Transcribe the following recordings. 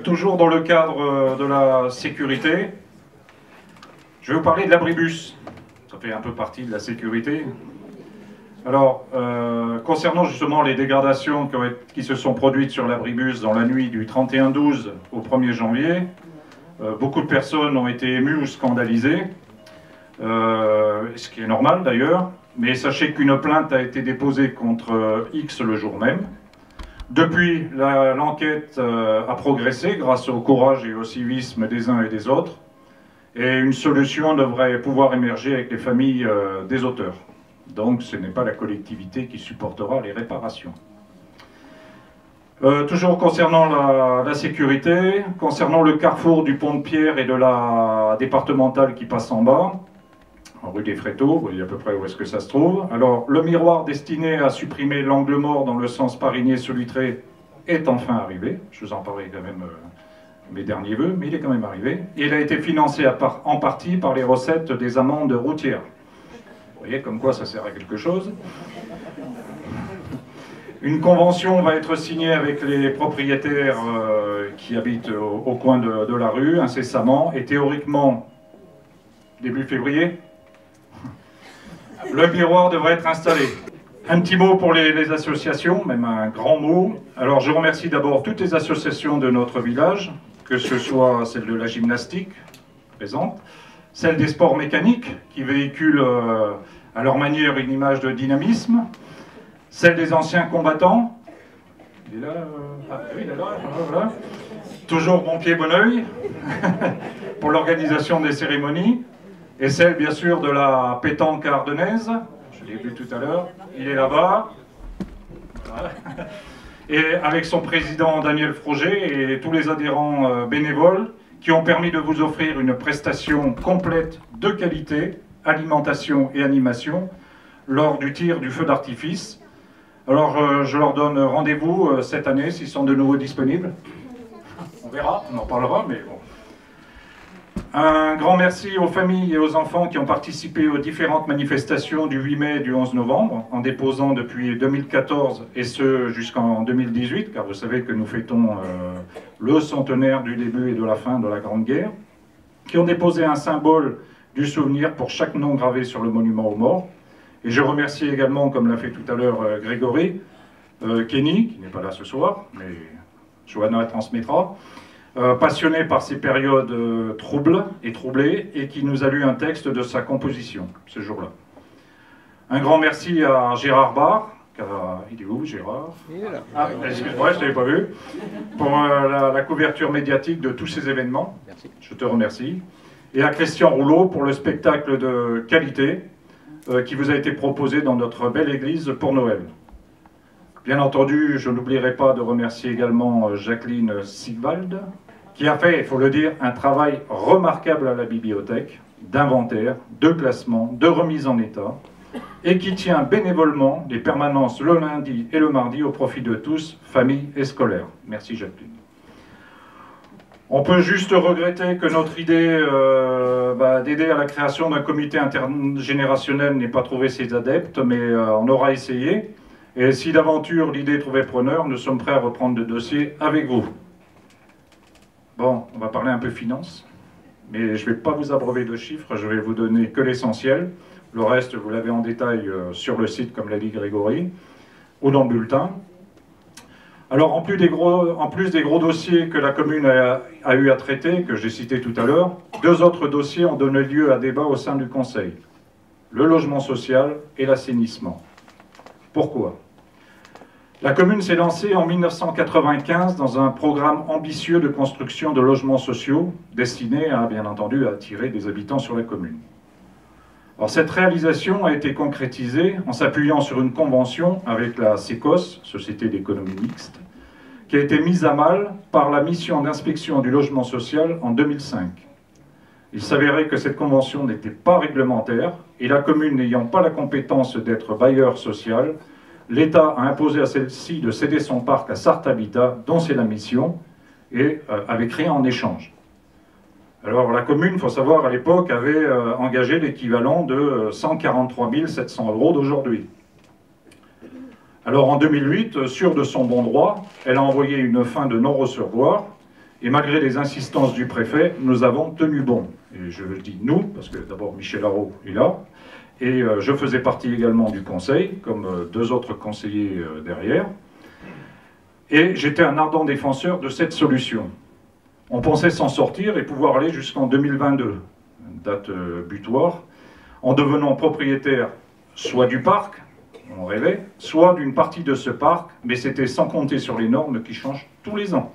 Toujours dans le cadre de la sécurité, je vais vous parler de l'abribus. Ça fait un peu partie de la sécurité. Alors, concernant justement les dégradations qui se sont produites sur l'abribus dans la nuit du 31-12 au 1er janvier, beaucoup de personnes ont été émues ou scandalisées, ce qui est normal d'ailleurs, mais sachez qu'une plainte a été déposée contre X le jour même. Depuis, l'enquête a progressé grâce au courage et au civisme des uns et des autres, et une solution devrait pouvoir émerger avec les familles des auteurs. Donc ce n'est pas la collectivité qui supportera les réparations. Toujours concernant la sécurité, concernant le carrefour du pont de Pierre et de la départementale qui passe en bas, en rue des Fréteaux, vous voyez à peu près où est-ce que ça se trouve. Alors, le miroir destiné à supprimer l'angle mort dans le sens Parigné-Solutré est enfin arrivé. Je vous en parlerai quand même mes derniers vœux, mais il est quand même arrivé. Et il a été financé en partie par les recettes des amendes routières. Vous voyez comme quoi ça sert à quelque chose. Une convention va être signée avec les propriétaires qui habitent au coin de la rue incessamment, et théoriquement, début février, le miroir devrait être installé. Un petit mot pour les associations, même un grand mot. Alors je remercie d'abord toutes les associations de notre village, que ce soit celle de la gymnastique, présente, celle des sports mécaniques, qui véhiculent à leur manière une image de dynamisme, celle des anciens combattants, il est là, oui, il est là, voilà. Toujours bon pied, bon oeil, pour l'organisation des cérémonies, et celle bien sûr de la pétanque ardennaise, je l'ai vu tout à l'heure, il est là-bas, voilà. Et avec son président Daniel Froger et tous les adhérents bénévoles qui ont permis de vous offrir une prestation complète de qualité, alimentation et animation, lors du tir du feu d'artifice. Alors je leur donne rendez-vous cette année s'ils sont de nouveau disponibles. On verra, on en parlera, mais bon. Un grand merci aux familles et aux enfants qui ont participé aux différentes manifestations du 8 mai et du 11 novembre, en déposant depuis 2014 et ce jusqu'en 2018, car vous savez que nous fêtons le centenaire du début et de la fin de la Grande Guerre, qui ont déposé un symbole du souvenir pour chaque nom gravé sur le monument aux morts. Et je remercie également, comme l'a fait tout à l'heure Grégory, Kenny, qui n'est pas là ce soir, mais Johanna transmettra, passionné par ces périodes troublées, et qui nous a lu un texte de sa composition, ce jour-là. Un grand merci à Gérard Barre, il est où Gérard? Il est là. Ah, excuse-moi, je ne t'avais pas vu, pour la couverture médiatique de tous ces événements. Merci. Je te remercie. Et à Christian Rouleau pour le spectacle de qualité qui vous a été proposé dans notre belle église pour Noël. Bien entendu, je n'oublierai pas de remercier également Jacqueline Sigwald, qui a fait, il faut le dire, un travail remarquable à la bibliothèque, d'inventaire, de classement, de remise en état, et qui tient bénévolement les permanences le lundi et le mardi au profit de tous, familles et scolaires. Merci Jacqueline. On peut juste regretter que notre idée d'aider à la création d'un comité intergénérationnel n'ait pas trouvé ses adeptes, mais on aura essayé. Et si d'aventure l'idée trouvait preneur, nous sommes prêts à reprendre le dossier avec vous. Bon, on va parler un peu finance, mais je ne vais pas vous abreuver de chiffres, je vais vous donner que l'essentiel. Le reste, vous l'avez en détail sur le site, comme l'a dit Grégory, ou dans le bulletin. Alors, en plus des gros dossiers que la commune a eu à traiter, que j'ai cités tout à l'heure, deux autres dossiers ont donné lieu à débat au sein du Conseil. Le logement social et l'assainissement. Pourquoi ? La commune s'est lancée en 1995 dans un programme ambitieux de construction de logements sociaux destiné à, bien entendu, à attirer des habitants sur la commune. Alors, cette réalisation a été concrétisée en s'appuyant sur une convention avec la SECOS, Société d'économie mixte, qui a été mise à mal par la mission d'inspection du logement social en 2005. Il s'avérait que cette convention n'était pas réglementaire et la commune n'ayant pas la compétence d'être bailleur social, l'État a imposé à celle-ci de céder son parc à Sarthe Habitat, dont c'est la mission, et avec rien en échange. Alors la commune, il faut savoir, à l'époque, avait engagé l'équivalent de 143 700 € d'aujourd'hui. Alors en 2008, sûre de son bon droit, elle a envoyé une fin de non-recevoir Et malgré les insistances du préfet, nous avons tenu bon. Et je le dis nous, parce que d'abord Michel Haraud est là, et je faisais partie également du conseil, comme deux autres conseillers derrière. Et j'étais un ardent défenseur de cette solution. On pensait s'en sortir et pouvoir aller jusqu'en 2022, date butoir, en devenant propriétaire soit du parc, on rêvait, soit d'une partie de ce parc, mais c'était sans compter sur les normes qui changent tous les ans.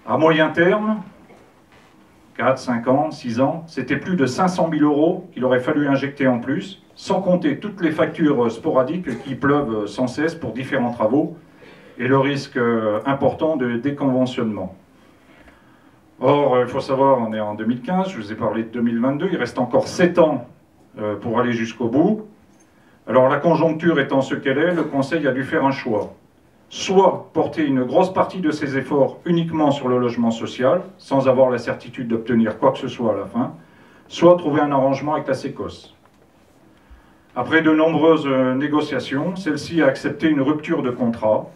À moyen terme, 4, 5 ans, 6 ans, c'était plus de 500 000 € qu'il aurait fallu injecter en plus, sans compter toutes les factures sporadiques qui pleuvent sans cesse pour différents travaux, et le risque important de déconventionnement. Or, il faut savoir, on est en 2015, je vous ai parlé de 2022, il reste encore 7 ans pour aller jusqu'au bout. Alors la conjoncture étant ce qu'elle est, le Conseil a dû faire un choix. Soit porter une grosse partie de ses efforts uniquement sur le logement social, sans avoir la certitude d'obtenir quoi que ce soit à la fin, soit trouver un arrangement avec la Sécos. Après de nombreuses négociations, celle-ci a accepté une rupture de contrat,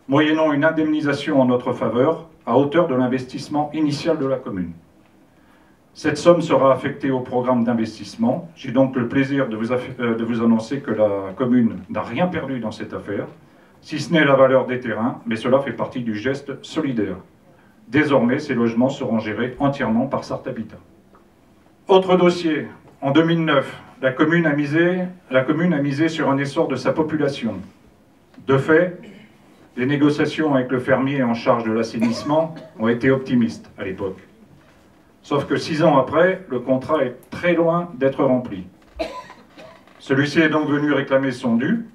moyennant une indemnisation en notre faveur, à hauteur de l'investissement initial de la commune. Cette somme sera affectée au programme d'investissement. J'ai donc le plaisir de vous annoncer que la commune n'a rien perdu dans cette affaire, si ce n'est la valeur des terrains, mais cela fait partie du geste solidaire. Désormais, ces logements seront gérés entièrement par Sarthe Habitat. Autre dossier, en 2009, la commune a misé sur un essor de sa population. De fait, les négociations avec le fermier en charge de l'assainissement ont été optimistes à l'époque. Sauf que 6 ans après, le contrat est très loin d'être rempli. Celui-ci est donc venu réclamer son dû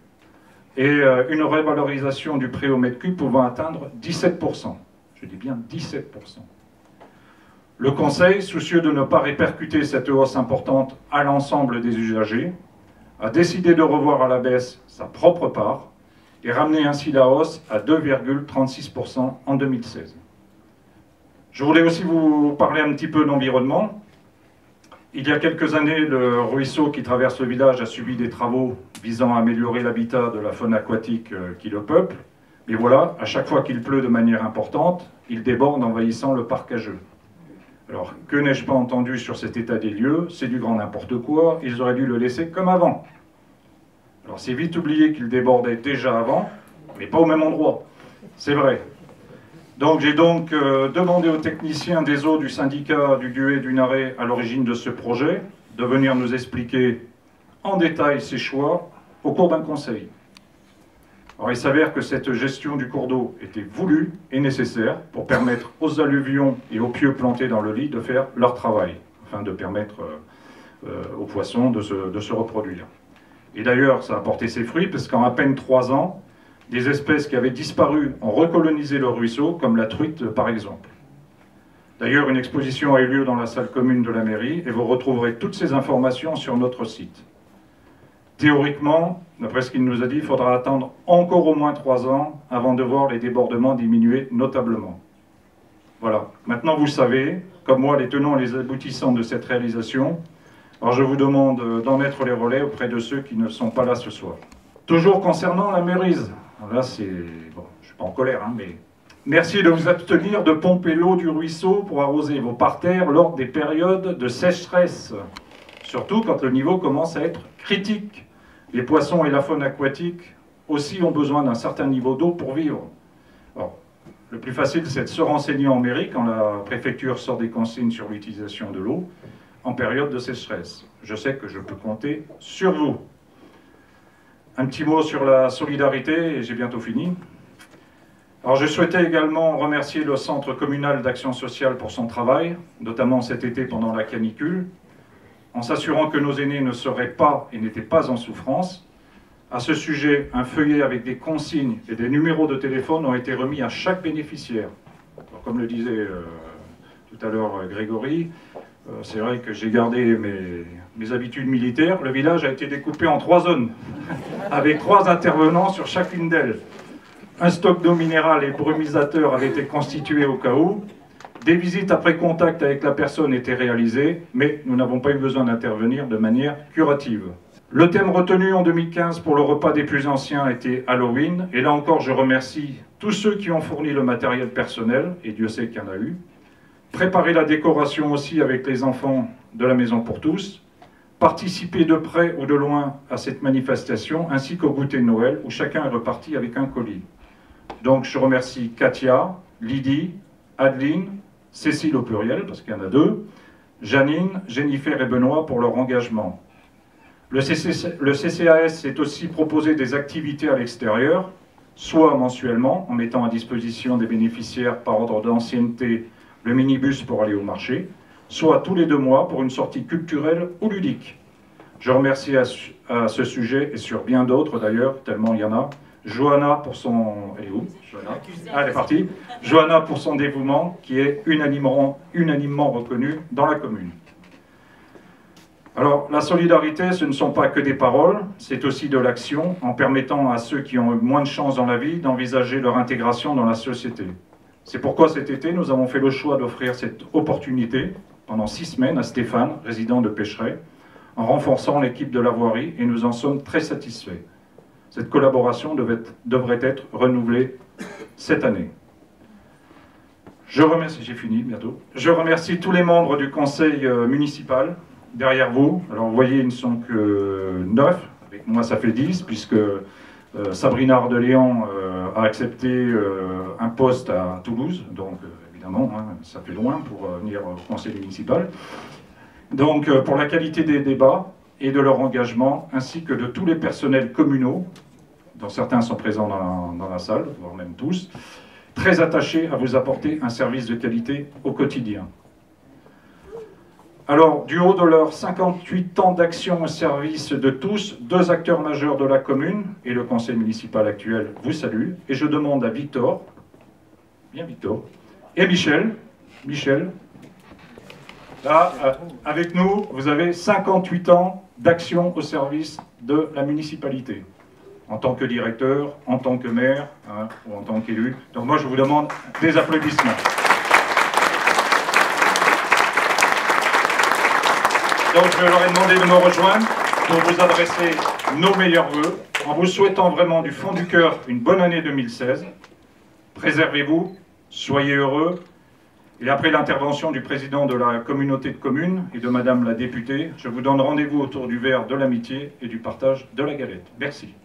et une revalorisation du prix au mètre cube pouvant atteindre 17%. Je dis bien 17%. Le Conseil, soucieux de ne pas répercuter cette hausse importante à l'ensemble des usagers, a décidé de revoir à la baisse sa propre part et ramener ainsi la hausse à 2,36% en 2016. Je voulais aussi vous parler un petit peu d'environnement. Il y a quelques années, le ruisseau qui traverse le village a subi des travaux visant à améliorer l'habitat de la faune aquatique qui le peuple. Mais voilà, à chaque fois qu'il pleut de manière importante, il déborde envahissant le parc à jeux. Alors, que n'ai-je pas entendu sur cet état des lieux? C'est du grand n'importe quoi, ils auraient dû le laisser comme avant. Alors c'est vite oublié qu'il débordait déjà avant, mais pas au même endroit. C'est vrai. Donc j'ai demandé aux techniciens des eaux du syndicat du Duet du Naret à l'origine de ce projet de venir nous expliquer en détail ses choix au cours d'un conseil. Alors il s'avère que cette gestion du cours d'eau était voulue et nécessaire pour permettre aux alluvions et aux pieux plantés dans le lit de faire leur travail, afin de permettre aux poissons de se reproduire. Et d'ailleurs ça a porté ses fruits parce qu'en à peine 3 ans, des espèces qui avaient disparu ont recolonisé le ruisseau, comme la truite par exemple. D'ailleurs, une exposition a eu lieu dans la salle commune de la mairie et vous retrouverez toutes ces informations sur notre site. Théoriquement, d'après ce qu'il nous a dit, il faudra attendre encore au moins 3 ans avant de voir les débordements diminuer notablement. Voilà, maintenant vous savez, comme moi, les tenants et les aboutissants de cette réalisation. Alors je vous demande d'en mettre les relais auprès de ceux qui ne sont pas là ce soir. Toujours concernant la mairise. Là, c'est... Bon, je ne suis pas en colère, hein, mais... Merci de vous abstenir de pomper l'eau du ruisseau pour arroser vos parterres lors des périodes de sécheresse. Surtout quand le niveau commence à être critique. Les poissons et la faune aquatique aussi ont besoin d'un certain niveau d'eau pour vivre. Alors, le plus facile, c'est de se renseigner en mairie quand la préfecture sort des consignes sur l'utilisation de l'eau en période de sécheresse. Je sais que je peux compter sur vous. Un petit mot sur la solidarité, et j'ai bientôt fini. Alors je souhaitais également remercier le Centre communal d'action sociale pour son travail, notamment cet été pendant la canicule, en s'assurant que nos aînés ne seraient pas et n'étaient pas en souffrance. À ce sujet, un feuillet avec des consignes et des numéros de téléphone ont été remis à chaque bénéficiaire. Alors, comme le disait tout à l'heure Grégory, c'est vrai que j'ai gardé mes habitudes militaires. Le village a été découpé en 3 zones, avec 3 intervenants sur chacune d'elles. Un stock d'eau minérale et brumisateur avait été constitué au cas où. Des visites après contact avec la personne étaient réalisées, mais nous n'avons pas eu besoin d'intervenir de manière curative. Le thème retenu en 2015 pour le repas des plus anciens était Halloween, et là encore je remercie tous ceux qui ont fourni le matériel personnel, et Dieu sait qu'il y en a eu, préparer la décoration aussi avec les enfants de la Maison pour tous, participer de près ou de loin à cette manifestation, ainsi qu'au goûter de Noël, où chacun est reparti avec un colis. Donc je remercie Katia, Lydie, Adeline, Cécile au pluriel, parce qu'il y en a deux, Janine, Jennifer et Benoît pour leur engagement. Le CCAS s'est aussi proposé des activités à l'extérieur, soit mensuellement, en mettant à disposition des bénéficiaires par ordre d'ancienneté le minibus pour aller au marché, soit tous les 2 mois pour une sortie culturelle ou ludique. Je remercie à ce sujet, et sur bien d'autres d'ailleurs, tellement il y en a, Johanna pour son... Elle est où, Johanna ? Ah, elle est partie. Johanna pour son dévouement, qui est unanimement reconnu dans la commune. Alors, la solidarité, ce ne sont pas que des paroles, c'est aussi de l'action, en permettant à ceux qui ont eu moins de chance dans la vie d'envisager leur intégration dans la société. C'est pourquoi cet été, nous avons fait le choix d'offrir cette opportunité pendant 6 semaines à Stéphane, résident de Pécheret, en renforçant l'équipe de la voirie, et nous en sommes très satisfaits. Cette collaboration devrait être renouvelée cette année. Je remercie, j'ai fini bientôt. Je remercie tous les membres du conseil municipal derrière vous. Alors vous voyez, ils ne sont que 9, avec moi ça fait 10, puisque Sabrina Ardeléan a accepté un poste à Toulouse, donc évidemment, hein, ça fait loin pour venir au conseil municipal. Donc pour la qualité des débats et de leur engagement, ainsi que de tous les personnels communaux, dont certains sont présents dans la salle, voire même tous, très attachés à vous apporter un service de qualité au quotidien. Alors, du haut de leurs 58 ans d'action au service de tous, 2 acteurs majeurs de la commune et le conseil municipal actuel vous saluent, et je demande à Victor, bien Victor, et Michel, là, avec nous, vous avez 58 ans d'action au service de la municipalité, en tant que directeur, en tant que maire, hein, ou en tant qu'élu. Donc moi, je vous demande des applaudissements. Donc je leur ai demandé de me rejoindre pour vous adresser nos meilleurs vœux, en vous souhaitant vraiment du fond du cœur une bonne année 2016. Préservez-vous, soyez heureux. Et après l'intervention du président de la communauté de communes et de madame la députée, je vous donne rendez-vous autour du verre de l'amitié et du partage de la galette. Merci.